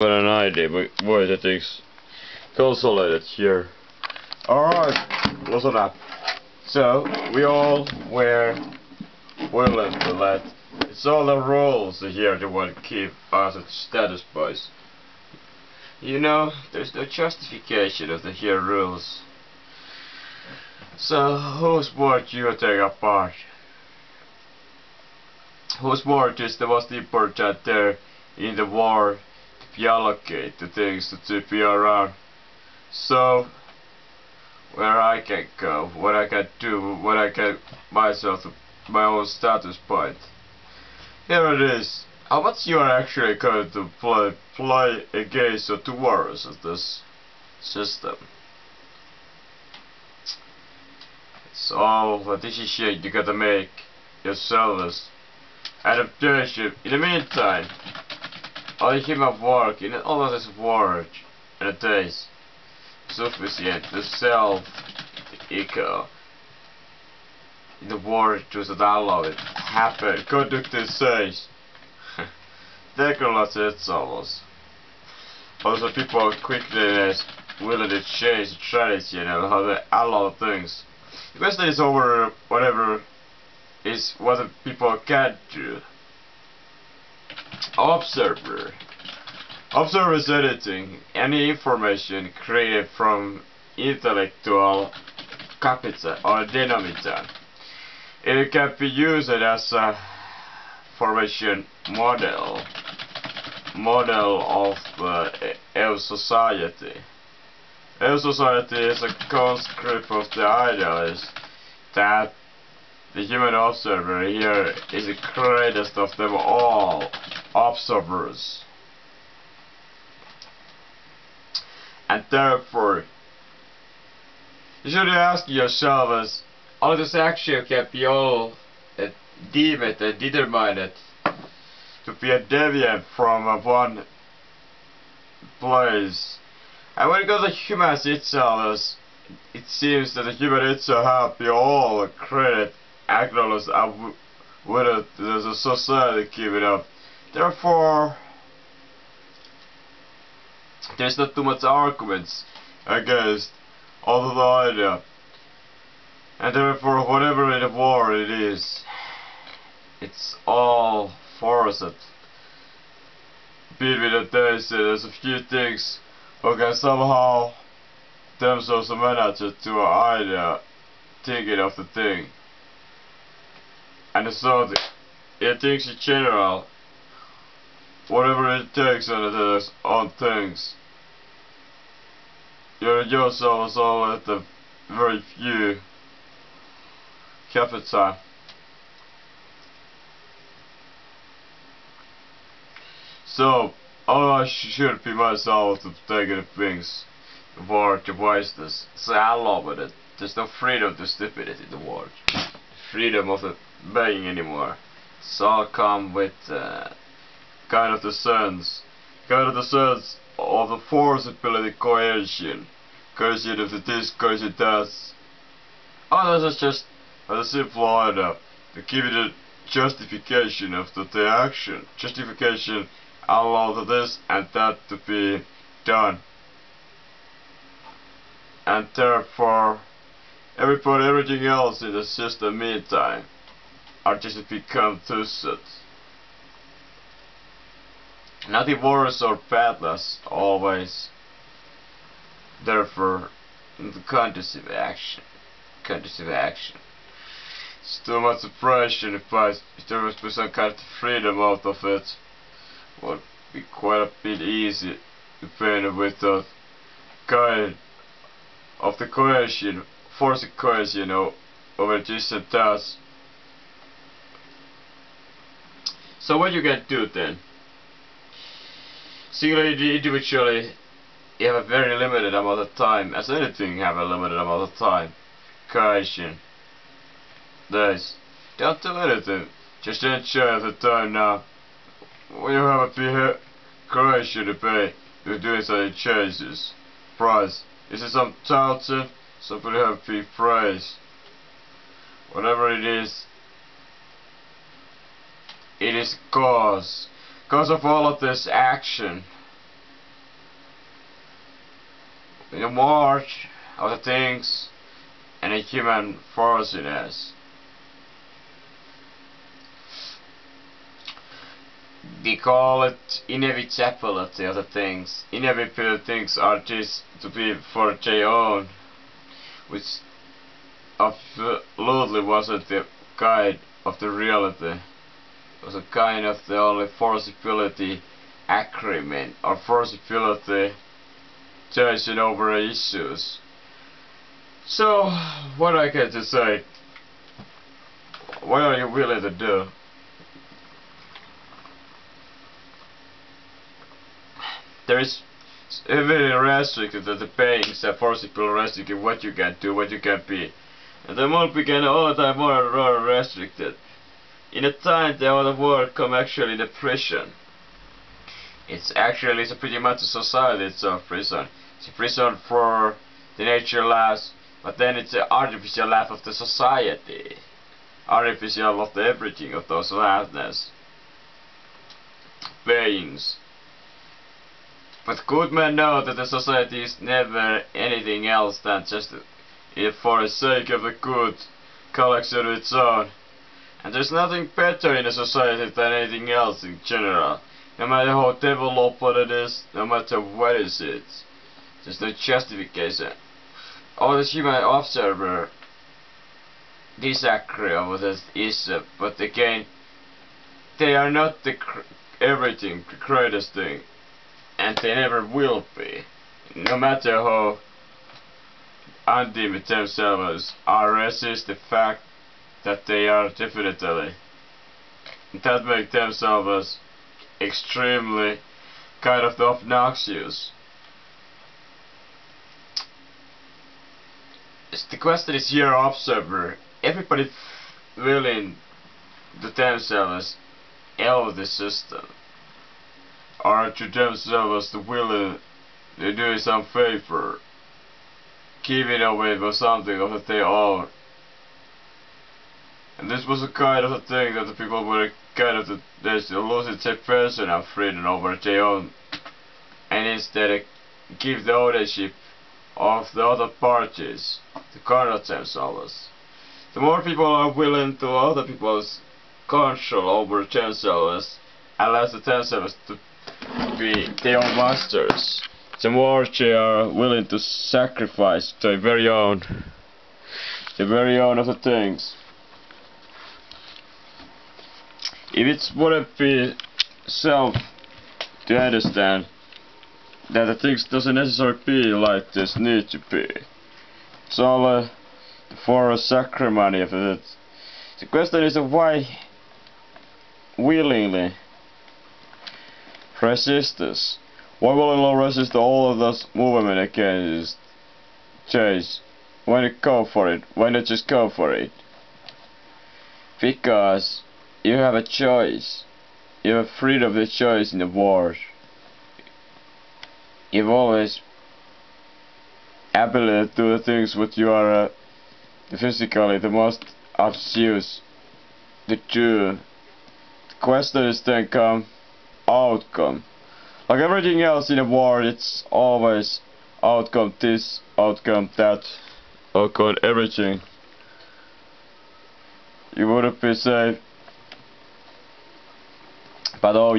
Got an idea, but boy, that thing's consolidated here. Alright, listen up. So, we all were willing to let. It's all the rules here that will keep us at status boys. You know, there's no justification of the here rules. So, whose word you take apart? Whose word is the most important there in the war to be allocated the things to be around? So, where I can go, what I can do, what I can myself, my own status point. Here it is. How much you are actually going to play against or towards this system? It's all a decision you gotta make yourselves. Adaptation. In the meantime, all the human work in all of this work in a day sufficient to self the eco in the world just allow it happen. Conduct says technology itself. Also people quickly willing to change the tradition and how they allow things. The question is over whatever is what the people can do. Observer. Observer is anything, any information created from intellectual capital or denominator. It can be used as a formation model of our society. Our society is a conscript of the ideas that the human observer here is the greatest of them all observers. And therefore, you should ask yourselves, all this action can be all deemed and determined to be a deviant from one place. And when it comes to humans itself, it seems that the human itself have been all credit, acknowledged, and with the society give it up. Therefore, there's not too much arguments against all of the idea. And therefore, whatever in the war it is, it's all forced. Between the days, there's a few things who can somehow themselves manage it to an idea, thinking of the thing. And so, it thinks in general, whatever it takes on its own things. You're yourselves all at the very few capital. So, all I should be myself to take the things, the word, the wisest. So I love it. There's no freedom to stupidity in the world. Freedom of the being anymore. It's all come with kind of the sense of the forcibility coercion of the this, coercion that. Oh, this is just a simple idea to give it a justification of the action. Justification allow this and that to be done. And therefore, everything else in the system meantime are just become too set. Nothing worse or badness always. Therefore, the conducive action. It's too much oppression if there was some kind of freedom out of it. Would be quite a bit easy to paint with the kind of the coercion, forced coercion over distant tasks. So what you can do then? Singularly, individually, you have a very limited amount of time, as anything have a limited amount of time. Coercion. Days. Don't do anything. Just enjoy the time now. When you have a big coercion to pay, you're doing some changes. Price. Is it some thousand? Somebody have big price. Whatever it is cause. Because of all of this action, in the march of the things and a human forciness. They call it inevitability of the things. Inevitable things are just to be for their own, which absolutely wasn't the kind of the reality. It was a kind of the only forcibility agreement or forcibility chasing over issues. So, what I get to say? What are you willing to do? There is very restricted that the payings are forcible restricted what you can do, what you can be. And the more become all the time more and more restricted. In a time the other world come actually in a prison. It's pretty much a society itself prison. It's a prison for the nature lives, but then it's an artificial life of the society. Artificial of the everything of those liveness. Beings. But good men know that the society is never anything else than just for the sake of the good collection of its own. And there's nothing better in a society than anything else in general. No matter how developed it is, no matter what is it. There's no justification. All the human observer disagree over this issue, but again, they are not the everything, the greatest thing. And they never will be. No matter how undeemed themselves are, resist the fact that they are definitely. That makes themselves extremely kind of obnoxious. The question is here, observer. Everybody willing to themselves out of the system. Or to themselves the willing to do some favor, giving away for something of their own. And this was a kind of a thing that the people were kind of losing their personal freedom over their own, and instead give the ownership of the other parties to conduct themselves. The more people are willing to other people's control over themselves, and less themselves to be their own masters, the more they are willing to sacrifice their very own of the things. If it wouldn't be self to understand that the things doesn't necessarily be like this need to be, it's all for a sacrament of it. The question is why willingly resist this? Why willingly resist all of this movement against change? Why not go for it? Why not just go for it? Because you have a choice. You have freedom of the choice in the world. You've always ability to do the things what you are physically the most obvious to do. The question is then come outcome. Like everything else in the world, it's always outcome this, outcome that, outcome everything. You wouldn't be safe, but oh